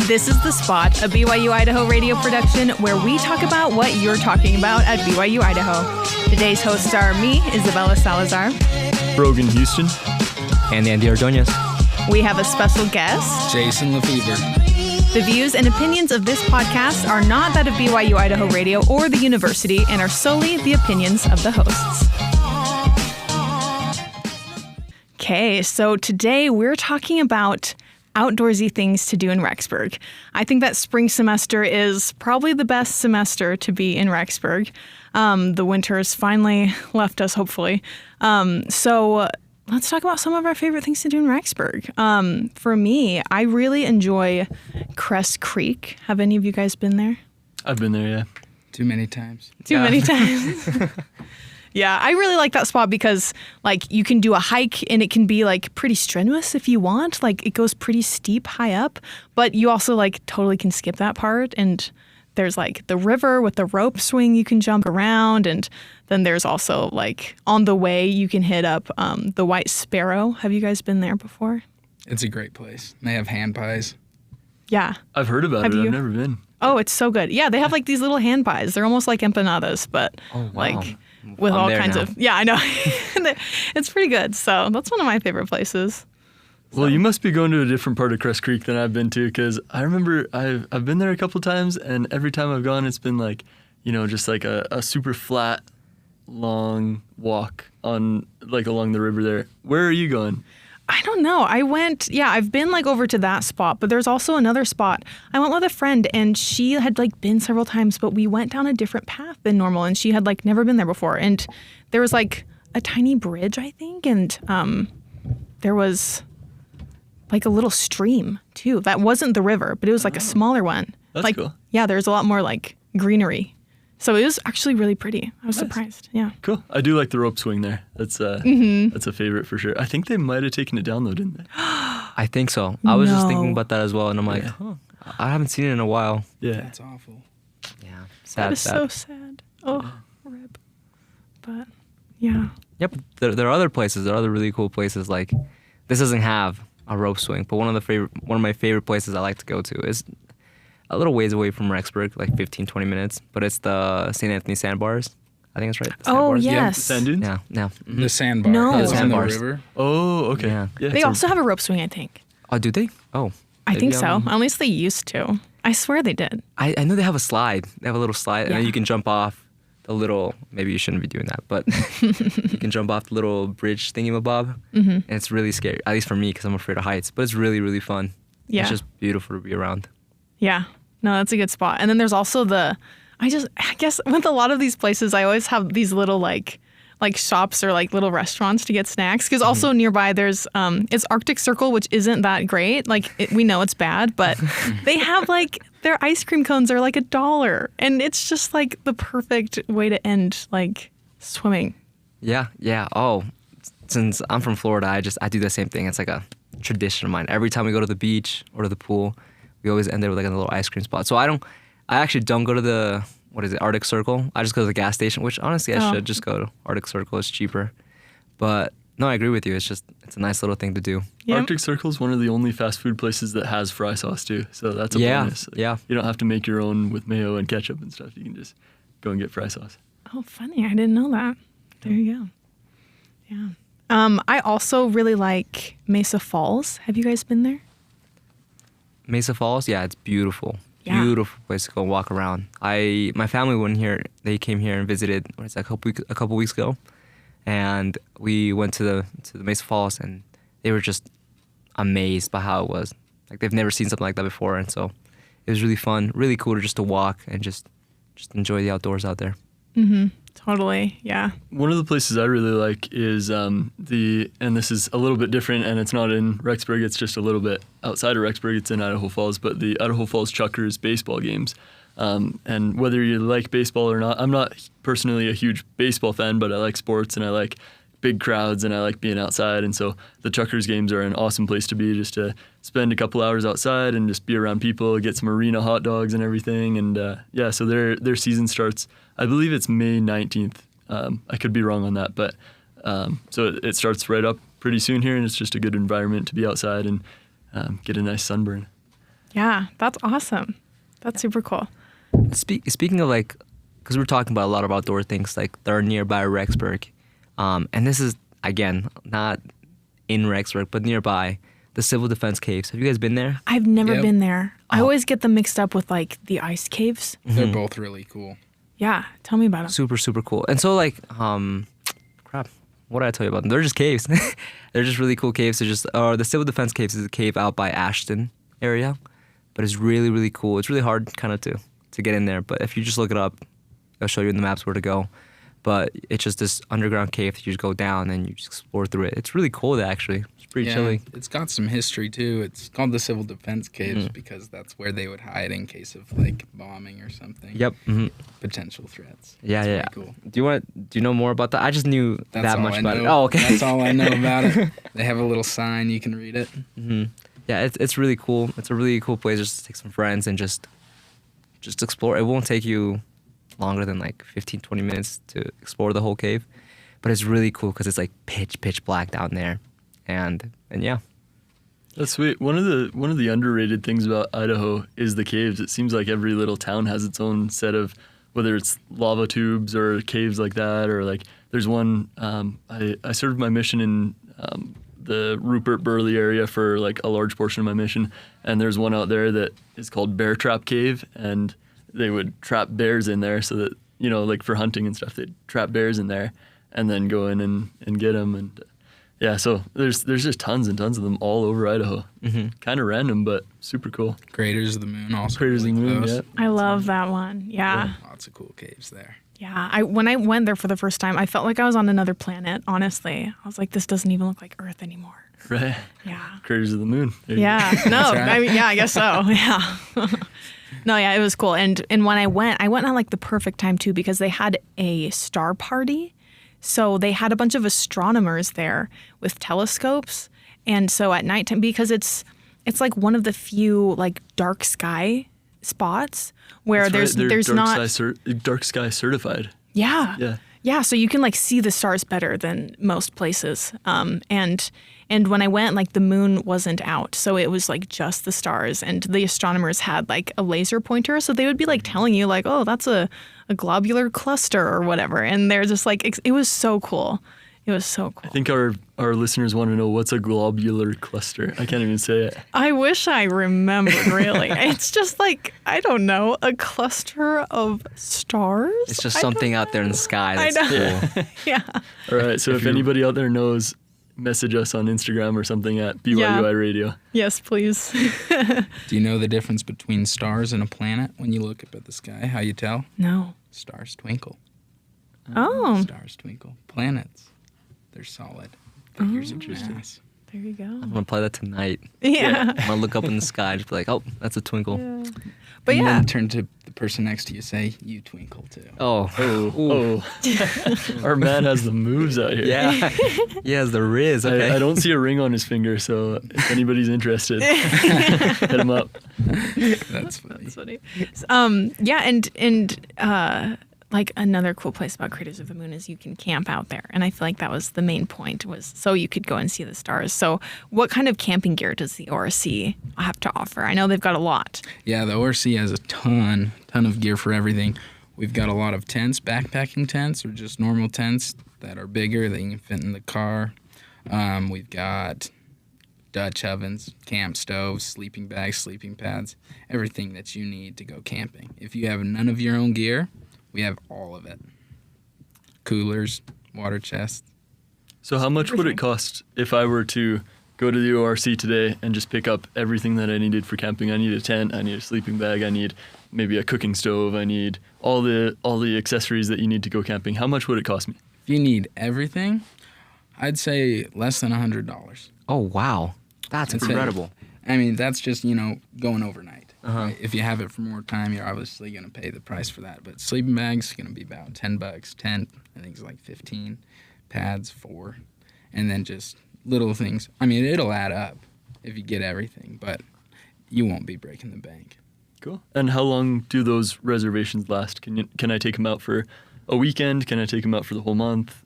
This is The Spot, a BYU-Idaho radio production where we talk about what you're talking about at BYU-Idaho. Today's hosts are me, Isabella Salazar. Brogan, Houston. And Andy Ordonez. We have a special guest, Jason LeFevre. The views and opinions of this podcast are not that of BYU-Idaho Radio or the university and are solely the opinions of the hosts. Okay, so today we're talking about outdoorsy things to do in Rexburg. I think that spring semester is probably the best semester to be in Rexburg. The winter has finally left us, hopefully. So let's talk about some of our favorite things to do in Rexburg. For me, I really enjoy Crest Creek. Have any of you guys been there? I've been there, yeah. Too many times. Too many times. Yeah, I really like that spot because, like, you can do a hike and it can be, like, pretty strenuous if you want. Like, it goes pretty steep high up, but you also, like, totally can skip that part. And there's, like, the river with the rope swing you can jump around. And then there's also, like, on the way you can hit up the White Sparrow. Have you guys been there before? It's a great place. They have hand pies. Yeah. I've heard about it. I've never been. Oh, it's so good. Yeah, they have, like, these little hand pies. They're almost like empanadas, but, like, with all kinds of... Yeah, I know. It's pretty good. So that's one of my favorite places. So. Well, you must be going to a different part of Crest Creek than I've been to, because I remember I've been there a couple times, and every time I've gone, it's been like, you know, just like a super flat, long walk on like along the river there. Where are you going? I don't know. I've been like over to that spot, but there's also another spot. I went with a friend and she had like been several times, but we went down a different path than normal and she had like never been there before. And there was like a tiny bridge, I think. And there was like a little stream too. That wasn't the river, but it was like a smaller one. That's like, cool. Yeah, there's a lot more like greenery. So it was actually really pretty. I was surprised. Yeah. Cool. I do like the rope swing there. That's a favorite for sure. I think they might have taken it down though, didn't they? I think so. I was just thinking about that as well, and I'm like, I haven't seen it in a while. Yeah. That's awful. Yeah. Sad. That is so sad. Oh, rip. But yeah. Yep. There are other places. There are other really cool places. Like this doesn't have a rope swing, but one of my favorite places I like to go to is a little ways away from Rexburg, like 15, 20 minutes, but it's the St. Anthony Sandbars. I think that's right. The Sandbars. Yeah, Yes. Sand dunes? Yeah. Mm-hmm. The sandbar. No. That's The on the sandbars. river. Oh, okay. Yeah. They also have a rope swing, I think. Oh, do they? Oh. I think so. At least they used to. I swear they did. I know they have a slide. They have a little slide, and then you can jump off the little, maybe you shouldn't be doing that, but you can jump off the little bridge thingamabob, and it's really scary, at least for me, because I'm afraid of heights, but it's really, really fun. Yeah. It's just beautiful to be around. Yeah. No, that's a good spot. And then there's also I guess with a lot of these places, I always have these little like shops or like little restaurants to get snacks. Because also nearby there's, it's Arctic Circle, which isn't that great. Like we know it's bad, but they have like their ice cream cones are like $1. And it's just like the perfect way to end like swimming. Yeah. Oh, since I'm from Florida, I do the same thing. It's like a tradition of mine. Every time we go to the beach or to the pool, we always end there with like a little ice cream spot. So I actually don't go to the, Arctic Circle. I just go to the gas station, which honestly I should just go to Arctic Circle. It's cheaper. But no, I agree with you. It's a nice little thing to do. Yep. Arctic Circle is one of the only fast food places that has fry sauce too. So that's a bonus. Yeah. You don't have to make your own with mayo and ketchup and stuff. You can just go and get fry sauce. Oh, funny. I didn't know that. There you go. Yeah. I also really like Mesa Falls. Have you guys been there? Mesa Falls, yeah, it's beautiful. Yeah. Beautiful place to go walk around. My family went here. They came here and visited. A couple weeks ago, and we went to the Mesa Falls, and they were just amazed by how it was. Like they've never seen something like that before, and so it was really fun, really cool to walk and just enjoy the outdoors out there. Mm-hmm. Totally, yeah. One of the places I really like is and this is a little bit different, and it's not in Rexburg, it's just a little bit outside of Rexburg, it's in Idaho Falls, but the Idaho Falls Chuckers baseball games. And whether you like baseball or not, I'm not personally a huge baseball fan, but I like sports and I like big crowds and I like being outside, and so the Chuckers games are an awesome place to be, just to spend a couple hours outside and just be around people, get some arena hot dogs and everything, and so their season starts, I believe it's May 19th. I could be wrong on that, but so it starts right up pretty soon here, and it's just a good environment to be outside and get a nice sunburn. Yeah, that's awesome. That's super cool. Speaking of like, because we're talking about a lot of outdoor things like that are nearby Rexburg, and this is again not in Rexburg but nearby, the Civil Defense Caves. Have you guys been there? I've never Yep. been there. I Oh. always get them mixed up with like the ice caves. They're both really cool. Yeah, tell me about them. Super super cool. And so like, crap, what did I tell you about them? They're just caves. They're just really cool caves. They're just the Civil Defense Caves is a cave out by Ashton area, but it's really really cool. It's really hard kind of to get in there, but if you just look it up, it'll show you in the maps where to go. But it's just this underground cave that you just go down and you just explore through it. It's really cool actually. It's pretty chilly. It's got some history too. It's called the Civil Defense Caves because that's where they would hide in case of like bombing or something. Yep. Mm-hmm. Potential threats. Yeah, It's yeah. pretty Cool. Do you know more about that? I just knew That's that all much I about know. it. Oh, okay. That's all I know about it. They have a little sign, you can read it. Yeah, it's really cool. It's a really cool place just to take some friends and just explore. It won't take you longer than like 15, 20 minutes to explore the whole cave, but it's really cool because it's like pitch black down there, and yeah. That's sweet. One of the underrated things about Idaho is the caves. It seems like every little town has its own set of, whether it's lava tubes or caves like that, or like there's one. I served my mission in the Rupert Burley area for like a large portion of my mission, and there's one out there that is called Bear Trap Cave, and they would trap bears in there so that, you know, like for hunting and stuff, they'd trap bears in there and then go in and get them. And yeah, so there's just tons and tons of them all over Idaho. Kind of random, but super cool. Craters of the Moon also. Craters of the really Moon, close. yeah. I love that one. Yeah. Lots of cool caves there. Yeah. When I went there for the first time, I felt like I was on another planet, honestly. I was like, this doesn't even look like Earth anymore. Right. Yeah. Craters of the Moon. There you Yeah. No, right. I mean, yeah, I guess so. Yeah. No, yeah, it was cool. And when I went on like the perfect time too, because they had a star party. So they had a bunch of astronomers there with telescopes. And so at nighttime, because it's like one of the few like dark sky spots where That's right, they're there's not dark sky certified. Yeah. Yeah. Yeah, so you can like see the stars better than most places. And when I went, like the moon wasn't out, so it was like just the stars. And the astronomers had like a laser pointer, so they would be like telling you like, oh, that's a globular cluster or whatever. And they're just like, it was so cool. It was so cool. I think our listeners want to know, what's a globular cluster? I can't even say it. I wish I remembered, really. It's just like, I don't know, a cluster of stars? It's just I don't something out there in the sky I that's know. cool. Yeah. All right, so if anybody out there knows, message us on Instagram or something at BYU-I Radio. Yes, please. Do you know the difference between stars and a planet when you look up at the sky? How you tell? No. Stars twinkle. Oh, Stars twinkle. Planets, they're solid. Figures of mass. there you go. I'm gonna play that tonight. Yeah. I'm gonna look up in the sky and just be like, oh, that's a twinkle. But And yeah. then turn to the person next to you, say, you twinkle too. Oh, Oh. Our man has the moves out here. yeah. He has the riz. Okay. I don't see a ring on his finger, so if anybody's interested, hit him up. That's funny. That's funny. Yeah, and like another cool place about Craters of the Moon is you can camp out there, and I feel like that was the main point, was so you could go and see the stars. So, what kind of camping gear does the ORC have to offer? I know they've got a lot. Yeah, the ORC has a ton of gear for everything. We've got a lot of tents, backpacking tents, or just normal tents that are bigger that you can fit in the car. We've got Dutch ovens, camp stoves, sleeping bags, sleeping pads, everything that you need to go camping. If you have none of your own gear, we have all of it. Coolers, water chests. So how much would it cost if I were to go to the ORC today and just pick up everything that I needed for camping? I need a tent, I need a sleeping bag, I need maybe a cooking stove, I need all the accessories that you need to go camping. How much would it cost me? If you need everything, I'd say less than $100. Oh wow, that's That's it. incredible. I mean, that's just, going overnight. Right? If you have it for more time, you're obviously going to pay the price for that. But sleeping bags going to be about $10. Tent, I think, is like 15. Pads, 4. And then just little things. I mean, it'll add up if you get everything, but you won't be breaking the bank. Cool. And how long do those reservations last? Can I take them out for a weekend? Can I take them out for the whole month?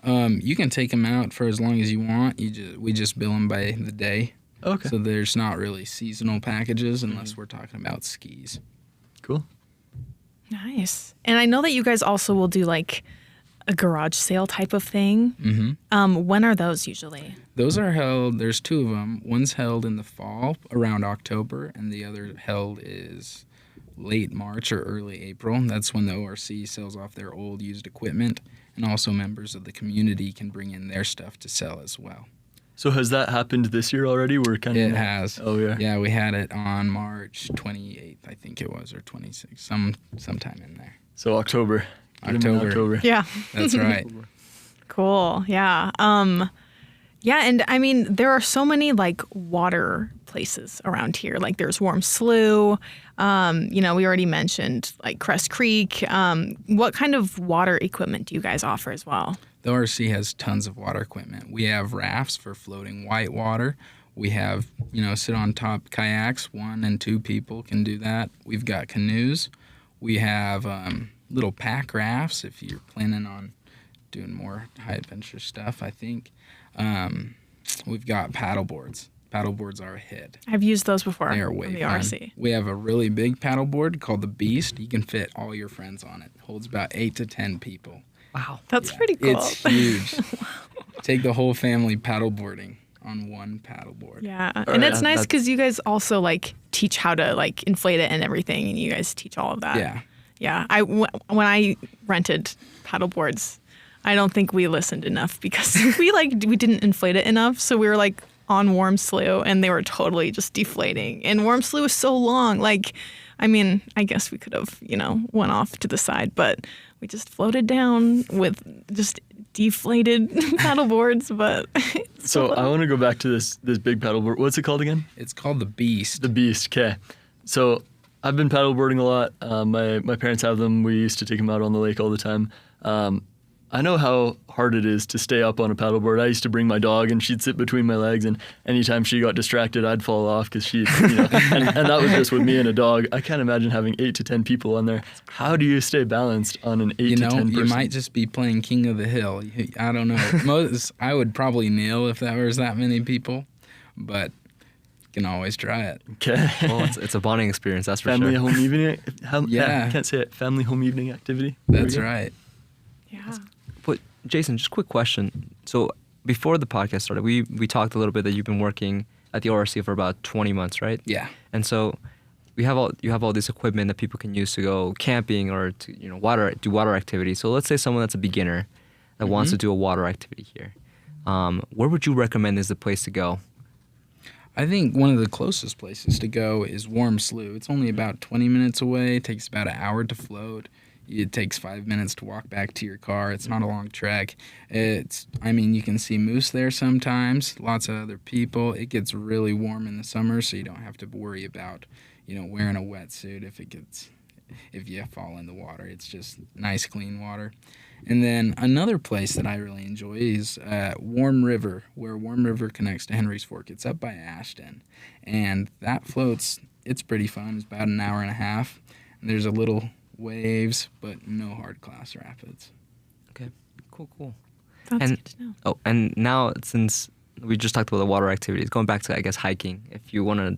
You can take them out for as long as you want. We just bill them by the day. Okay. So there's not really seasonal packages unless we're talking about skis. Cool. Nice. And I know that you guys also will do like a garage sale type of thing. Mm-hmm. When are those usually? Those are held, there's two of them. One's held in the fall around October, and the other held is late March or early April. That's when the ORC sells off their old used equipment, and also members of the community can bring in their stuff to sell as well. So has that happened this year already? We're kind of. It has. Oh yeah. Yeah, we had it on March 28th, I think it was, or 26th, sometime in there. So October. Get 'em in October. Yeah. That's right. Cool. Yeah. Yeah, and I mean there are so many like water places around here. Like there's Warm Slough. You know, we already mentioned like Crest Creek. What kind of water equipment do you guys offer as well? The ORC has tons of water equipment. We have rafts for floating white water. We have, sit on top kayaks. 1 and 2 people can do that. We've got canoes. We have little pack rafts if you're planning on doing more high adventure stuff, I think. We've got paddle boards. Paddle boards are a hit. I've used those before. They are on way the fun. RC. We have a really big paddle board called the Beast. You can fit all your friends on it. Holds about 8 to 10 people. Wow, that's pretty cool. It's huge. Take the whole family paddleboarding on one paddleboard. Yeah, All and right, it's nice because you guys also like teach how to like inflate it and everything, and you guys teach all of that. Yeah. Yeah. When I rented paddle boards, I don't think we listened enough because we didn't inflate it enough. So we were like on Warm Slough and they were totally just deflating. And Warm Slough was so long. Like, I mean, I guess we could have, went off to the side, but we just floated down with just deflated paddle boards. But So I want to go back to this big paddleboard. What's it called again? It's called the Beast. The Beast. Okay. So I've been paddleboarding a lot. My parents have them. We used to take them out on the lake all the time. I know how hard it is to stay up on a paddleboard. I used to bring my dog, and she'd sit between my legs, and anytime she got distracted, I'd fall off because she'd, and that was just with me and a dog. I can't imagine having 8 to 10 people on there. How do you stay balanced on an 8 to 10 person? You might just be playing King of the Hill. I don't know. I would probably kneel if there was that many people, but you can always try it. Okay. Well, it's a bonding experience, that's for Family sure. home evening. Yeah. I can't say it. Family home evening activity. That's There we go. right. yeah. But Jason, just a quick question. So before the podcast started, we talked a little bit that you've been working at the ORC for about 20 months, right? Yeah. And so you have all this equipment that people can use to go camping or to do water activities. So let's say someone that's a beginner that wants to do a water activity here. Where would you recommend is the place to go? I think one of the closest places to go is Warm Slough. It's only about 20 minutes away. It takes about an hour to float. It takes 5 minutes to walk back to your car. It's not a long trek. You can see moose there sometimes, lots of other people. It gets really warm in the summer, so you don't have to worry about, wearing a wetsuit if you fall in the water. It's just nice, clean water. And then another place that I really enjoy is Warm River, where Warm River connects to Henry's Fork. It's up by Ashton, and that floats. It's pretty fun. It's about an hour and a half, and there's a little waves, but no hard class rapids. Okay, cool. That's good to know. Oh, and now since we just talked about the water activities, going back to, I guess, hiking. If you want to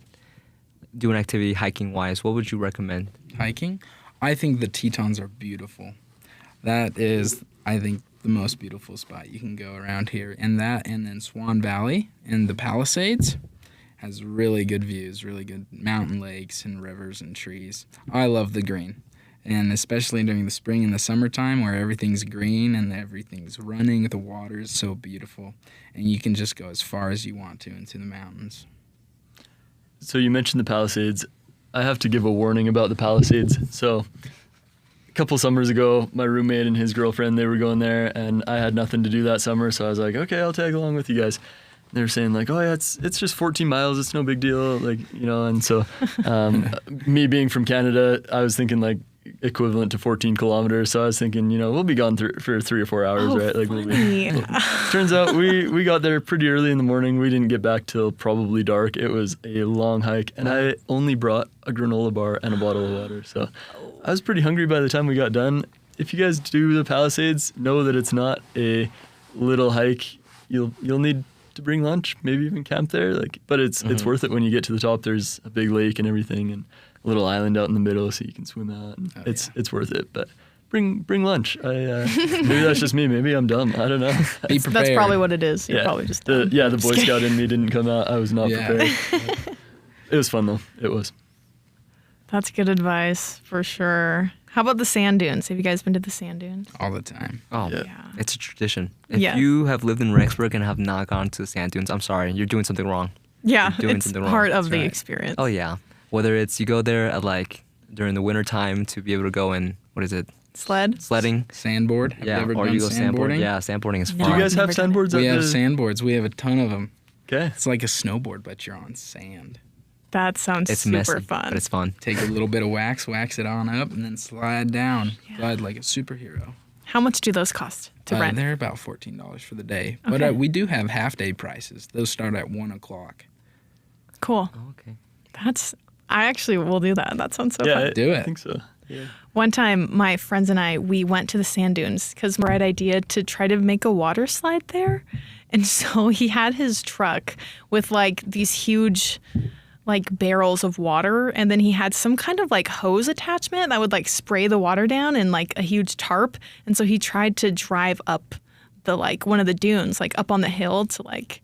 do an activity hiking-wise, what would you recommend? Hiking? I think the Tetons are beautiful. That is, I think, the most beautiful spot you can go around here. And then Swan Valley and the Palisades has really good views, really good mountain lakes and rivers and trees. I love the green. And especially during the spring and the summertime where everything's green and everything's running, the water is so beautiful. And you can just go as far as you want to into the mountains. So you mentioned the Palisades. I have to give a warning about the Palisades. So a couple summers ago, my roommate and his girlfriend, they were going there, and I had nothing to do that summer. So I was like, okay, I'll tag along with you guys. They were saying like, oh yeah, it's just 14 miles. It's no big deal. Like, and so me being from Canada, I was thinking like, equivalent to 14 kilometers. So I was thinking, we'll be gone for 3 or 4 hours, right? Like, funny. Turns out we got there pretty early in the morning. We didn't get back till probably dark. It was a long hike, and I only brought a granola bar and a bottle of water. So I was pretty hungry by the time we got done. If you guys do the Palisades, know that it's not a little hike. You'll need to bring lunch, maybe even camp there. Like, but it's worth it when you get to the top. There's a big lake and everything, and a little island out in the middle, so you can swim out. And it's worth it. But bring lunch. Maybe that's just me. Maybe I'm dumb. I don't know. Be prepared. That's probably what it is. You're probably just dumb. The Boy Scout in me didn't come out. I was not prepared. It was fun though. It was. That's good advice for sure. How about the sand dunes? Have you guys been to the sand dunes? All the time. Oh, Yeah. it's a tradition. If Yes. you have lived in Rexburg and have not gone to the sand dunes, I'm sorry, you're doing something wrong. Yeah, You're doing it's something wrong. part of That's the right. experience. Oh yeah. Whether it's you go there at like during the winter time to be able to go and what is it? Sled? Sledding. Sandboard. Have Yeah. you ever Or done you go sandboarding? Yeah, sandboarding is No. fun. Do you guys have I've never done it. sandboards? We at have the... sandboards. We have a ton of them. Okay. It's like a snowboard, but you're on sand. That sounds It's super messy, fun. but it's fun. Take a little bit of wax it on up, and then slide down. Slide like a superhero. How much do those cost to rent? They're about $14 for the day. But Okay. we do have half-day prices. Those start at 1 o'clock. Cool. Oh, okay. I actually will do that. That sounds so Yeah, fun. Do I it. think so. Yeah. One time, my friends and I, we went to the sand dunes because my right idea to try to make a water slide there. And so he had his truck with like these huge like barrels of water, and then he had some kind of like hose attachment that would like spray the water down and like a huge tarp. And so he tried to drive up the like one of the dunes, like up on the hill to like,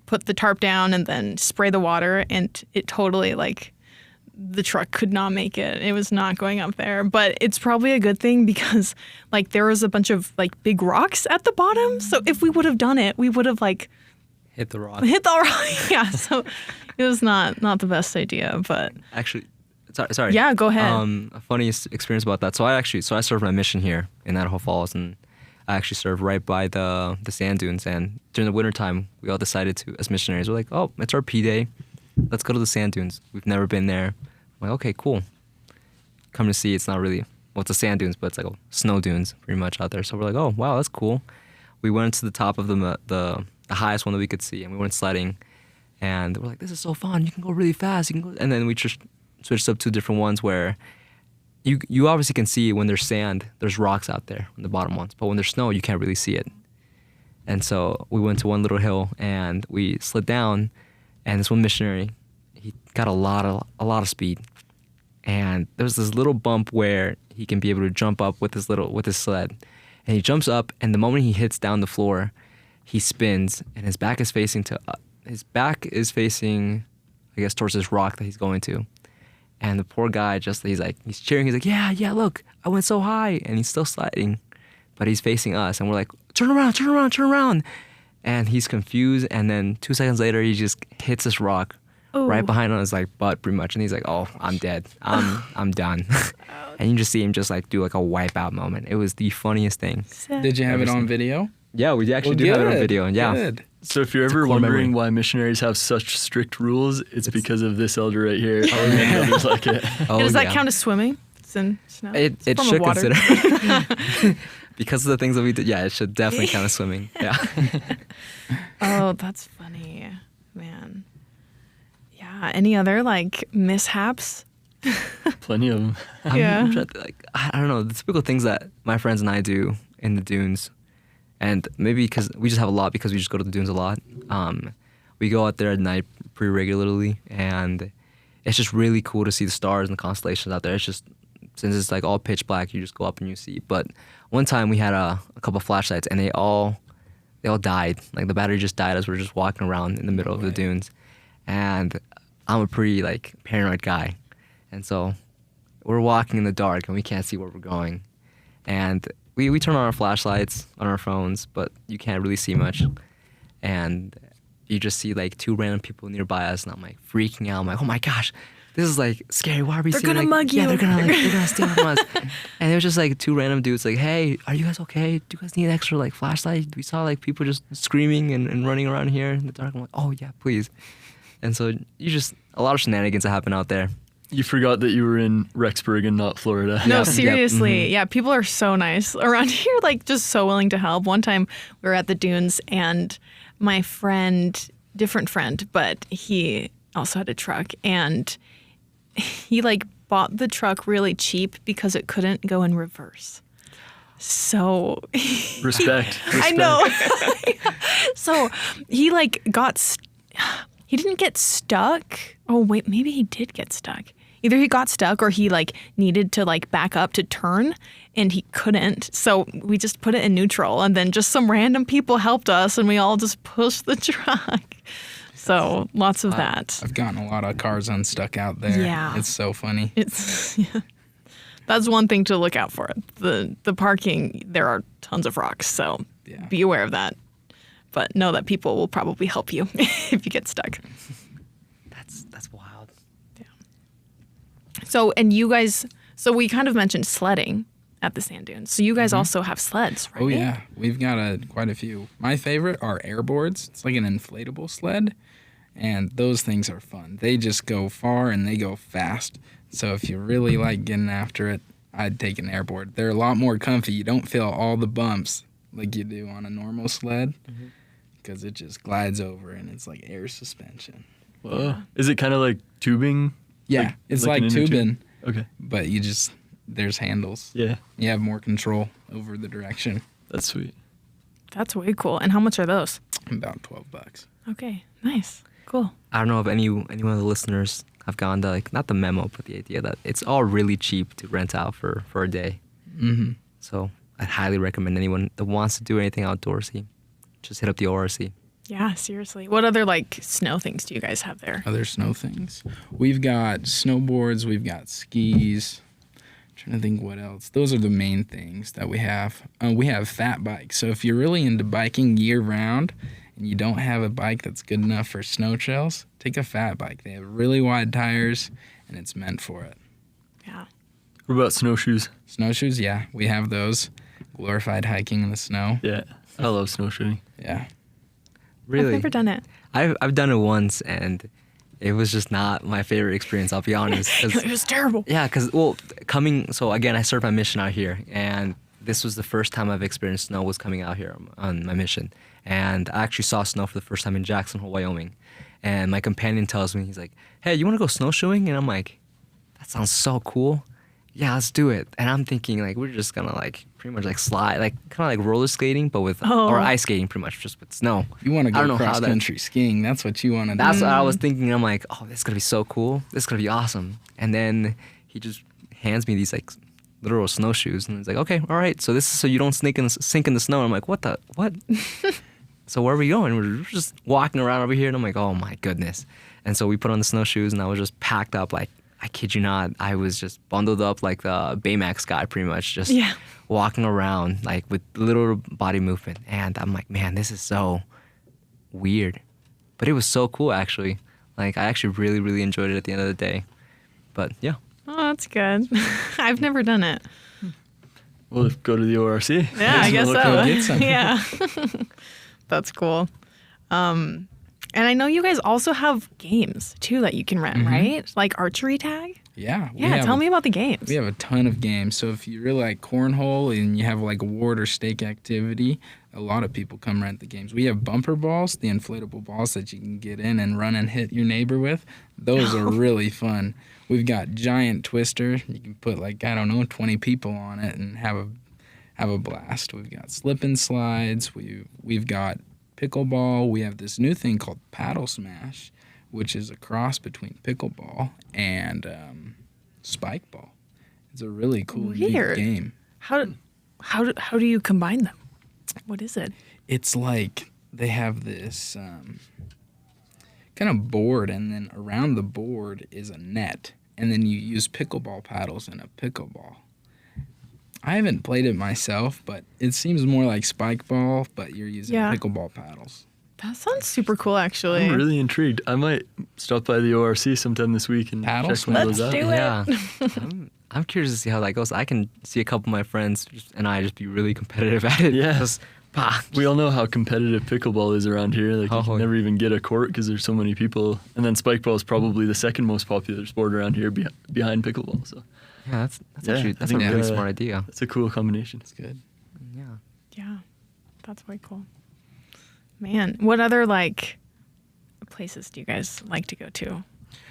put the tarp down and then spray the water, and it totally like the truck could not make it. It was not going up there, but it's probably a good thing because like there was a bunch of like big rocks at the bottom. So if we would have done it, we would have like Hit the rock. hit the rock. Yeah. So it was not the best idea, but Actually, sorry. yeah, go ahead. A funny experience about that. So I served my mission here in Idaho Falls, and I actually served right by the sand dunes. And during the wintertime, we all decided to, as missionaries, we're like, oh, it's our P day. Let's go to the sand dunes. We've never been there. I'm like, okay, cool. Come to see, it's not really, well, it's the sand dunes, but it's like snow dunes pretty much out there. So we're like, oh, wow, that's cool. We went to the top of the highest one that we could see, and we went sledding. And we're like, this is so fun. You can go really fast. You can go. And then we just switched up to different ones where you obviously can see when there's sand, there's rocks out there on the bottom ones. But when there's snow, you can't really see it. And so we went to one little hill and we slid down. And this one missionary, he got a lot of speed. And there's this little bump where he can be able to jump up with his sled. And he jumps up, and the moment he hits down the floor, he spins, and his back is facing, I guess, towards this rock that he's going to. And the poor guy he's cheering. He's like, yeah, look, I went so high. And he's still sliding, but he's facing us. And we're like, turn around. And he's confused. And then 2 seconds later, he just hits this rock right behind on his like butt pretty much. And he's like, oh, I'm dead. I'm done. And you just see him just like do like a wipeout moment. It was the funniest thing. Did you have it on video? Yeah, we actually do have it on video. Yeah. Good. So if you're ever core wondering memory. why missionaries have such strict rules, it's because of this elder right here. And many others like it. Oh, does that yeah. count as swimming? It's in snow. It It's a form should of water. consider. Because of the things that we did, yeah, it should definitely count as swimming. Yeah. Oh, that's funny, man. Yeah. Any other like mishaps? Plenty of them. Yeah. I'm trying to, like, I don't know, the typical things that my friends and I do in the dunes, and maybe because we just have a lot because we just go to the dunes a lot. We go out there at night pretty regularly, and it's just really cool to see the stars and the constellations out there. It's just, since it's like all pitch black, you just go up and you see. But one time we had a couple flashlights, and they all died. Like the battery just died as we were just walking around in the middle of the dunes. And I'm a pretty like paranoid guy. And so we're walking in the dark and we can't see where we're going. And we turn on our flashlights on our phones, but you can't really see much. And you just see like 2 random people nearby us, and I'm like freaking out. I'm like, oh my gosh, this is like scary. Why are we They're seeing gonna like, mug yeah, you. they're gonna steal from us. And it was just like 2 random dudes like, hey, are you guys okay? Do you guys need an extra like flashlight? We saw like people just screaming and running around here in the dark. I'm like, oh yeah, please. And so a lot of shenanigans that happen out there. You forgot that you were in Rexburg and not Florida. No, Yep. seriously. Yeah, people are so nice around here, like just so willing to help. One time we were at the dunes and my friend, different friend, but he also had a truck, and he like bought the truck really cheap because it couldn't go in reverse. So Respect. I know. So he like he didn't get stuck. Oh wait, maybe he did get stuck. Either he got stuck or he like needed to like back up to turn and he couldn't. So we just put it in neutral and then just some random people helped us and we all just pushed the truck. So lots of that. I've gotten a lot of cars unstuck out there. Yeah. It's so funny. It's that's one thing to look out for. The parking, there are tons of rocks, so Yeah. be aware of that. But know that people will probably help you if you get stuck. That's wild. So, and you guys, so we kind of mentioned sledding at the sand dunes. So you guys also have sleds, right? Oh yeah, we've got quite a few. My favorite are airboards. It's like an inflatable sled, and those things are fun. They just go far and they go fast. So if you really like getting after it, I'd take an airboard. They're a lot more comfy. You don't feel all the bumps like you do on a normal sled because it just glides over and it's like air suspension. Whoa. Is it kind of like tubing? Yeah, it's like an inner tube? tubing, Okay. but there's handles. Yeah, You have more control over the direction. that's sweet. That's way cool. And how much are those? About $12. Okay, nice. Cool. I don't know if any one of the listeners have gone to like not the memo, but the idea that it's all really cheap to rent out for a day. Mm-hmm. So I'd highly recommend anyone that wants to do anything outdoorsy, just hit up the ORC. Yeah, seriously. What other like snow things do you guys have there? Other snow things. We've got snowboards, we've got skis. Trying to think what else. Those are the main things that we have. We have fat bikes. So if you're really into biking year round and you don't have a bike that's good enough for snow trails, take a fat bike. They have really wide tires and it's meant for it. Yeah. What about snowshoes? Snowshoes, yeah, we have those. Glorified hiking in the snow. Yeah, I love snowshoeing. Yeah. Really, I've never done it. I've done it once and it was just not my favorite experience. I'll be honest. 'Cause- It was terrible. Yeah, because, so again, I served my mission out here, and this was the first time I've experienced snow was coming out here on my mission. And I actually saw snow for the first time in Jackson Hole, Wyoming. And my companion tells me, he's like, hey, you want to go snowshoeing? And I'm like, that sounds so cool. Yeah, let's do it. And I'm thinking, like, we're just going to, like, pretty much, like, slide, like, kind of like roller skating, but with, or ice skating, pretty much, just with snow. You want to I don't go know how cross country skiing. That's what you want to do. That's what I was thinking. I'm like, oh, this is gonna be so cool. This is gonna be awesome. And then he just hands me these like literal snowshoes, and he's like, okay, all right. So this is so you don't sink in the snow. And I'm like, what? So where are we going? We're just walking around over here, and I'm like, oh my goodness. And so we put on the snowshoes, and I was just packed up. Like, I kid you not, I was just bundled up like the Baymax guy, pretty much, just walking around like with little body movement. And I'm like, man, this is so weird. But it was so cool, actually. Like, I actually really, really enjoyed it at the end of the day. But, yeah. Oh, that's good. I've never done it. We'll go to the ORC. Yeah, I guess Go so. get some. Yeah. That's cool. And I know you guys also have games, too, that you can rent, right? Like archery tag? Yeah. Yeah, tell me about the games. We have a ton of games. So if you really like cornhole and you have like a ward or stake activity, a lot of people come rent the games. We have bumper balls, the inflatable balls that you can get in and run and hit your neighbor with. Those are really fun. We've got giant twister. You can put like, 20 people on it and have a blast. We've got slip and slides. We've got pickleball. We have this new thing called paddle smash, which is a cross between pickleball and spike ball. It's a really cool neat game. How do you combine them? What is it? It's like they have this kind of board, and then around the board is a net, and then you use pickleball paddles in a pickleball. I haven't played it myself, but it seems more like spike ball, but you're using pickleball paddles. That sounds super cool, actually. I'm really intrigued. I might stop by the ORC sometime this week and Paddle check one of those Let's out. do it. Yeah. I'm curious to see how that goes. I can see a couple of my friends and I just be really competitive at it. Yeah. Just, We all know how competitive pickleball is around here. Like, you can never even get a court because there's so many people. And then spikeball is probably the second most popular sport around here behind pickleball. So yeah, that's actually a really smart idea. That's a cool combination. It's good. Yeah. Yeah, that's way cool. Man, what other like places do you guys like to go to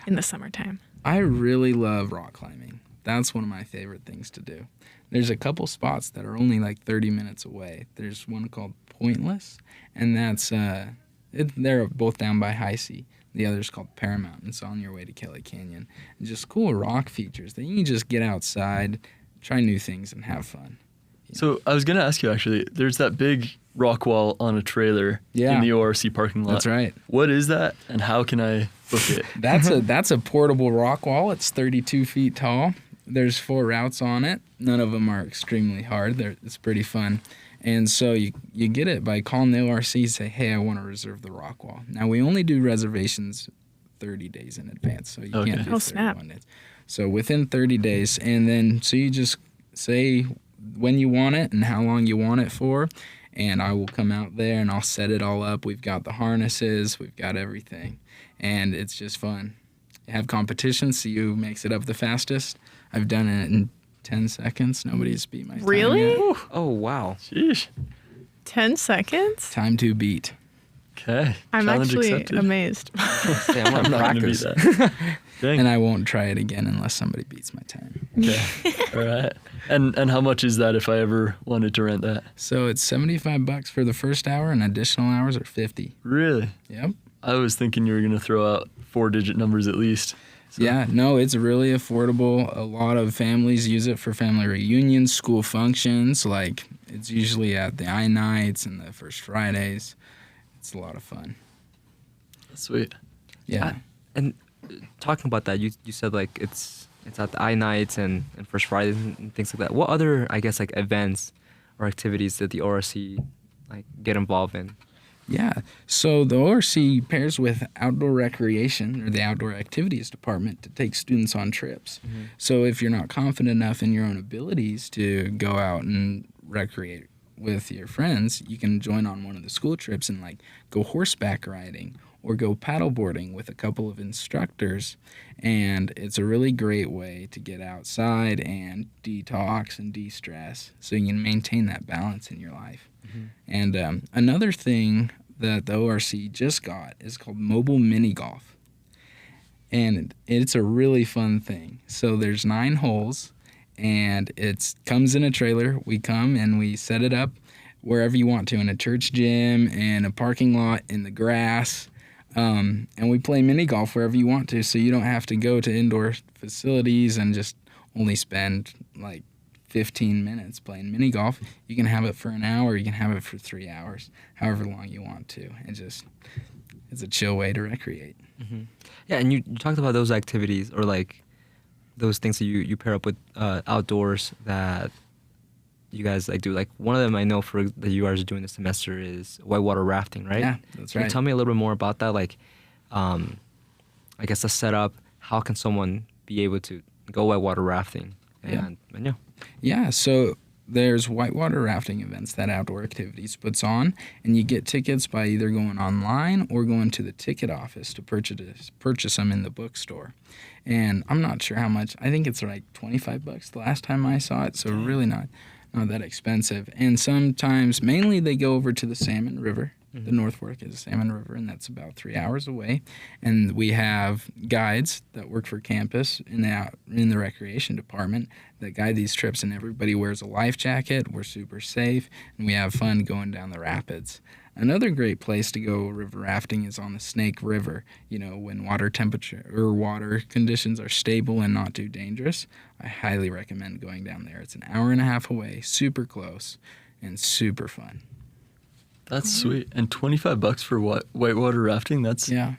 in the summertime? I really love rock climbing. That's one of my favorite things to do. There's a couple spots that are only like 30 minutes away. There's one called Pointless, and that's they're both down by High C. The other's called Paramount, and it's on your way to Kelly Canyon. And just cool rock features that you can just get outside, try new things, and have fun. So I was going to ask you, actually, there's that big rock wall on a trailer in the ORC parking lot. That's right. What is that, and how can I book it? That's a portable rock wall. It's 32 feet tall. There's 4 routes on it. None of them are extremely hard. It's pretty fun. And so you get it by calling the ORC and say, hey, I want to reserve the rock wall. Now, we only do reservations 30 days in advance, so you can't do 31 days. So within 30 days, and then so you just say when you want it and how long you want it for, and I will come out there and I'll set it all up. We've got the harnesses, we've got everything, and it's just fun. Have competitions, see who makes it up the fastest. I've done it in 10 seconds. Nobody's beat my time Really? yet. Oh, wow. Sheesh. 10 seconds? Time to beat. Okay. I'm Challenge actually accepted. amazed. Yeah, I'm I'm gonna not going to beat practice. that. Dang. And I won't try it again unless somebody beats my time. Okay. All right. And how much is that if I ever wanted to rent that? So it's $75 for the first hour, and additional hours are $50. Really? Yep. I was thinking you were going to throw out 4-digit numbers at least. So- Yeah, no, it's really affordable. A lot of families use it for family reunions, school functions. Like, it's usually at the I-Nights and the First Fridays. It's a lot of fun. Sweet. Yeah. And talking about that, you said like it's at the I-Nights and First Fridays and things like that. What other, I guess, like events or activities that the ORC like get involved in? Yeah. So the ORC pairs with outdoor recreation or the outdoor activities department to take students on trips. Mm-hmm. So if you're not confident enough in your own abilities to go out and recreate with your friends, you can join on one of the school trips and like go horseback riding or go paddleboarding with a couple of instructors. And it's a really great way to get outside and detox and de-stress so you can maintain that balance in your life. Mm-hmm. And another thing that the ORC just got is called mobile mini golf. And it's a really fun thing. So there's 9 holes, and it comes in a trailer. We come and we set it up wherever you want to, in a church gym, in a parking lot, in the grass. And we play mini golf wherever you want to, so you don't have to go to indoor facilities and just only spend like 15 minutes playing mini golf. You can have it for an hour, you can have it for 3 hours, however long you want to. It's a chill way to recreate. Mm-hmm. Yeah, and you talked about those activities or like those things that you pair up with outdoors that you guys like do. Like one of them I know for that you guys are doing this semester is whitewater rafting, right? Yeah, that's Can right. you tell me a little bit more about that? Like, I guess the setup. How can someone be able to go whitewater rafting? And yeah. Yeah, so there's whitewater rafting events that Outdoor Activities puts on, and you get tickets by either going online or going to the ticket office to purchase them in the bookstore. And I'm not sure how much. I think it's like $25 the last time I saw it, so really not that expensive. And sometimes, mainly they go over to the Salmon River. The North Fork is a salmon river, and that's about 3 hours away. And we have guides that work for campus in the recreation department that guide these trips, and everybody wears a life jacket. We're super safe, and we have fun going down the rapids. Another great place to go river rafting is on the Snake River. You know, when water temperature or water conditions are stable and not too dangerous, I highly recommend going down there. It's an hour and a half away, super close, and super fun. That's sweet. And $25 for whitewater rafting? That's Yeah.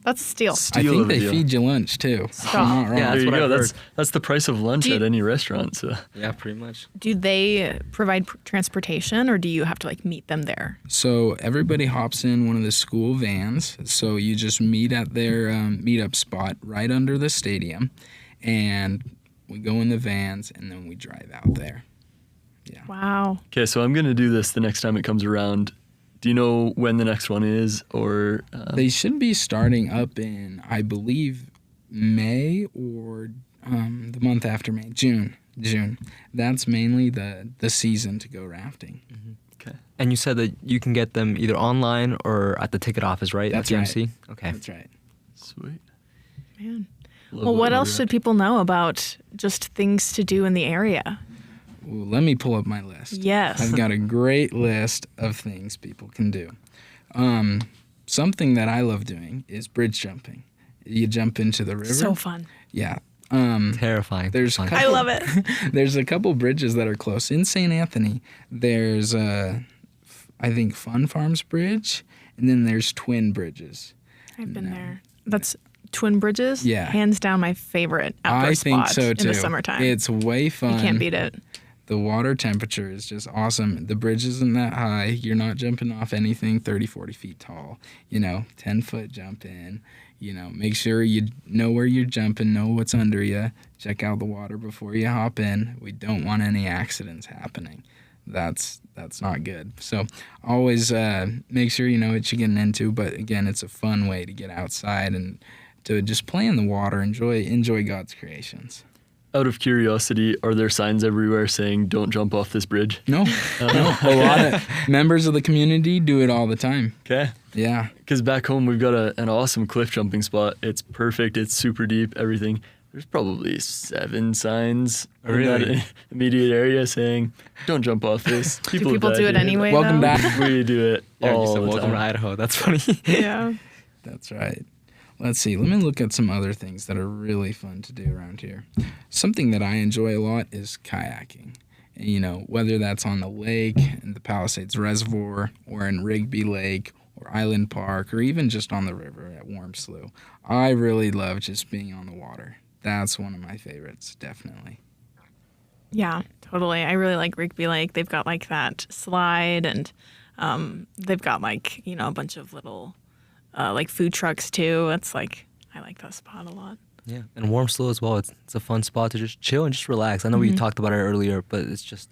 That's a steal. I steal think of a they deal. feed you lunch too. if Stop. I'm not wrong. Yeah, There that's you what go. I've That's the price of lunch Do you- at any restaurant. So Yeah, pretty much. Do they provide transportation, or do you have to like meet them there? So everybody hops in one of the school vans. So you just meet at their meetup spot right under the stadium, and we go in the vans, and then we drive out there. Yeah. Wow. okay, so I'm gonna do this the next time it comes around. Do you know when the next one is, or They should be starting up in, I believe, May or the month after May, June. That's mainly the season to go rafting. okay? And you said that you can get them either online or at the ticket office, right? That's at right. GMC? Okay. That's right. Sweet. Man. Well, what else should people know about just things to do in the area? Ooh, let me pull up my list. Yes. I've got a great list of things people can do. Something that I love doing is bridge jumping. You jump into the river. So fun. Yeah. Terrifying. There's Fun. I love it. There's a couple bridges that are close. In St. Anthony, there's, I think, Fun Farms Bridge, and then there's Twin Bridges. I've been there. That's Twin Bridges? Yeah. Hands down my favorite outdoor I think spot so, too. in the summertime. It's way fun. You can't beat it. The water temperature is just awesome. The bridge isn't that high. You're not jumping off anything 30, 40 feet tall. 10-foot jump in. Make sure you know where you're jumping, know what's under you. Check out the water before you hop in. We don't want any accidents happening. That's not good. So always make sure you know what you're getting into. But again, it's a fun way to get outside and to just play in the water, enjoy God's creations. Out of curiosity, are there signs everywhere saying don't jump off this bridge? No. A lot of members of the community do it all the time. Okay. Yeah. Because back home, we've got an awesome cliff jumping spot. It's perfect. It's super deep, everything. There's probably 7 signs in that immediate area saying, don't jump off this. Do people do it here. anyway, Welcome though? back. We do it Yeah, you all said the welcome time. to Idaho. That's funny. Yeah. That's right. Let's see. Let me look at some other things that are really fun to do around here. Something that I enjoy a lot is kayaking. Whether that's on the lake in the Palisades Reservoir or in Rigby Lake or Island Park or even just on the river at Warm Slough. I really love just being on the water. That's one of my favorites, definitely. Yeah, totally. I really like Rigby Lake. They've got like that slide and they've got like, a bunch of little like food trucks too. It's like, I like that spot a lot. Yeah, and Warm Slough as well. It's a fun spot to just chill and just relax. I know we talked about it earlier, but it's just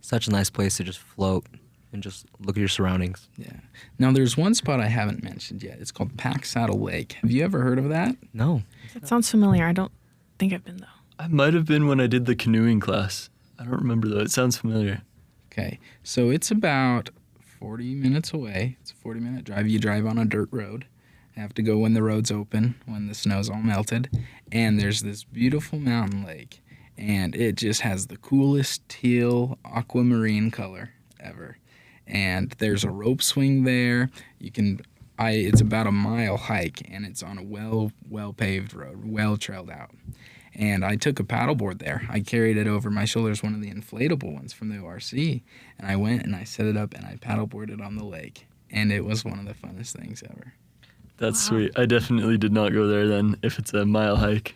such a nice place to just float and just look at your surroundings. Yeah. Now, there's one spot I haven't mentioned yet. It's called Pack Saddle Lake. Have you ever heard of that? No. That sounds familiar. I don't think I've been, though. I might have been when I did the canoeing class. I don't remember, though. It sounds familiar. Okay. So it's about 40 minutes away. It's a 40-minute drive. You drive on a dirt road. You have to go when the road's open, when the snow's all melted. And there's this beautiful mountain lake. And it just has the coolest teal aquamarine color ever. And there's a rope swing there. It's about a mile hike, and it's on a well-paved road, well-trailed out. And I took a paddleboard there. I carried it over my shoulders, one of the inflatable ones from the ORC. And I went and I set it up and I paddleboarded on the lake. And it was one of the funnest things ever. That's sweet. I definitely did not go there then if it's a mile hike.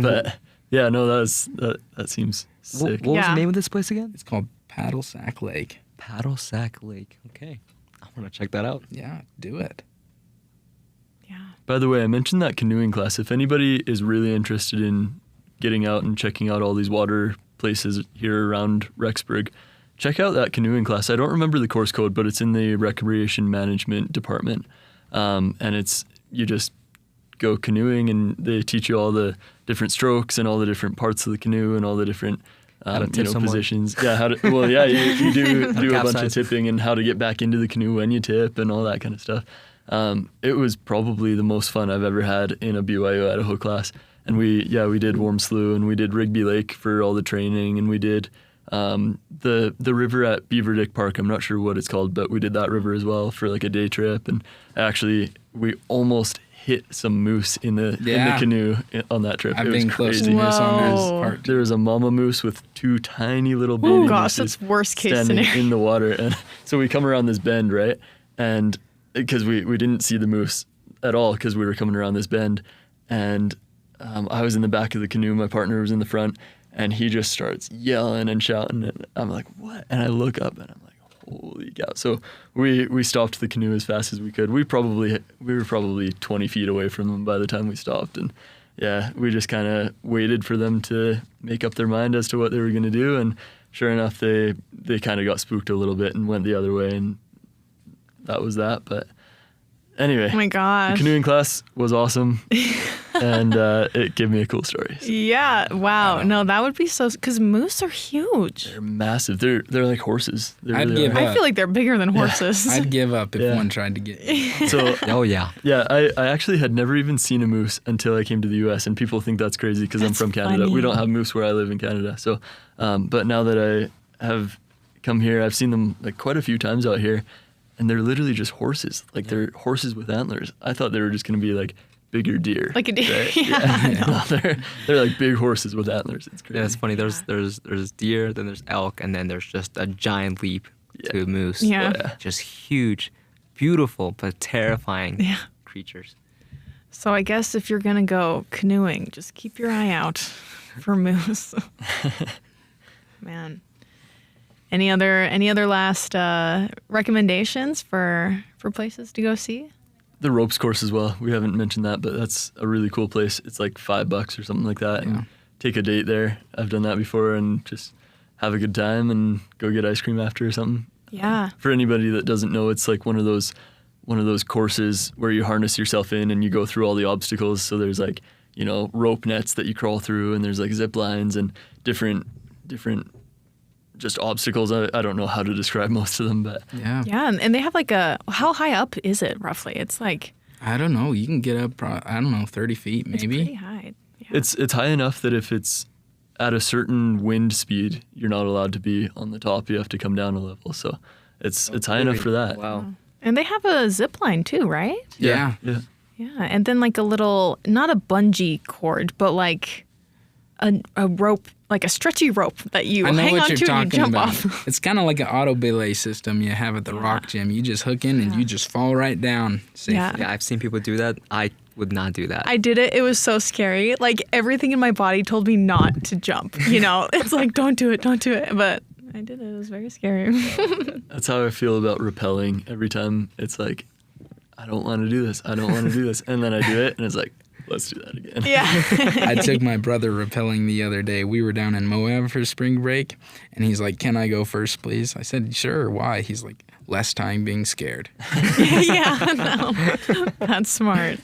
But yeah, no, that seems sick. What was Yeah. the name of this place again? It's called Paddle Sack Lake. Paddle Sack Lake. Okay. I want to check that out. Yeah, do it. Yeah. By the way, I mentioned that canoeing class. If anybody is really interested in getting out and checking out all these water places here around Rexburg, check out that canoeing class. I don't remember the course code, but it's in the recreation management department. And you just go canoeing and they teach you all the different strokes and all the different parts of the canoe and all the different positions. Yeah, you do a bunch of capsize. tipping and how to get back into the canoe when you tip and all that kind of stuff. It was probably the most fun I've ever had in a BYU-Idaho class. And we did Warm Slough and we did Rigby Lake for all the training, and we did the river at Beaverdick Park. I'm not sure what it's called, but we did that river as well for like a day trip. And actually, we almost hit some moose in the canoe on that trip. I've It was been close to crazy. moose on this Whoa. part. There was a mama moose with 2 tiny little baby Oh gosh, mooses that's worst case standing scenario. in the water. And so we come around this bend, right? And because we didn't see the moose at all because we were coming around this bend. And I was in the back of the canoe. My partner was in the front. And he just starts yelling and shouting. And I'm like, what? And I look up and I'm like, holy cow. So we stopped the canoe as fast as we could. We were probably 20 feet away from them by the time we stopped. And yeah, we just kind of waited for them to make up their mind as to what they were going to do. And sure enough, they kind of got spooked a little bit and went the other way. And that was that. But anyway, Oh my gosh. the canoeing class was awesome. and it gave me a cool story. So Yeah. Wow. No, that would be so. Because moose are huge. they're massive. They're like horses. They I'd really give are. I feel like they're bigger than horses. I'd give up if Yeah. one tried to get you. So Oh yeah. yeah, I actually had never even seen a moose until I came to the U.S. and people think that's crazy because I'm That's from Canada. funny. We don't have moose where I live in Canada. So, but now that I have come here, I've seen them like quite a few times out here, and they're literally just horses. Like they're horses with antlers. I thought they were just gonna be like bigger deer. Like a deer. Right? Yeah. No, they're like big horses with antlers. It's crazy. Yeah, it's funny. There's deer, then there's elk, and then there's just a giant leap to Yeah. moose. Yeah. Oh, yeah. Just huge, beautiful, but terrifying Yeah. creatures. So I guess if you're gonna go canoeing, just keep your eye out for moose. Man. Any other last recommendations for places to go see? The ropes course as well. We haven't mentioned that, but that's a really cool place. It's like $5 or something like that, Yeah. and take a date there. I've done that before, and just have a good time and go get ice cream after or something. Yeah. For anybody that doesn't know, it's like one of those courses where you harness yourself in and you go through all the obstacles. So there's like, rope nets that you crawl through, and there's like zip lines and different just obstacles. I don't know how to describe most of them, but Yeah. Yeah, and they have like how high up is it roughly? It's like I don't know. You can get up, 30 feet it's pretty maybe. high. Yeah. it's high enough that if it's at a certain wind speed, you're not allowed to be on the top. You have to come down a level. So it's high enough for that. Wow. And they have a zip line too, right? Yeah. Yeah. Yeah, and then like a little, not a bungee cord, but like a rope, like a stretchy rope that you I know hang what on you're to and you talking jump about. off. It's kind of like an auto belay system you have at the rock gym. You just hook in and you just fall right down safely. Yeah. Yeah, I've seen people do that. I would not do that. I did it. It was so scary. Like everything in my body told me not to jump. It's like don't do it. But I did it. It was very scary. That's how I feel about rappelling. Every time it's like, I don't want to do this. And then I do it, and it's like, let's do that again. Yeah. I took my brother rappelling the other day. We were down in Moab for spring break, and he's like, "Can I go first, please?" I said, "Sure." Why? He's like, "Less time being scared." Yeah. No. That's smart.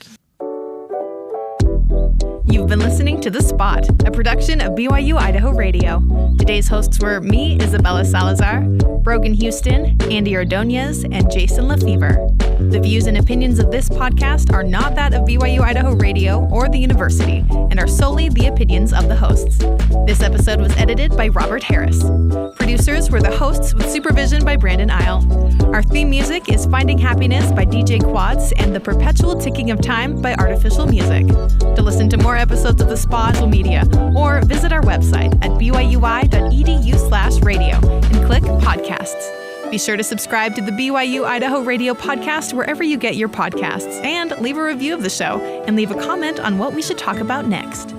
You've been listening to The Spot, a production of BYU-Idaho Radio. Today's hosts were me, Isabella Salazar, Brogan Houston, Andy Ordonez, and Jason LeFevre. The views and opinions of this podcast are not that of BYU-Idaho Radio or the university and are solely the opinions of the hosts. This episode was edited by Robert Harris. Producers were the hosts with supervision by Brandon Isle. Our theme music is Finding Happiness by DJ Quads and The Perpetual Ticking of Time by Artificial Music. To listen to more episodes of The Spot social media or visit our website at byui.edu/radio and click podcasts. Be sure to subscribe to the BYU-Idaho Radio podcast wherever you get your podcasts and leave a review of the show and leave a comment on what we should talk about next.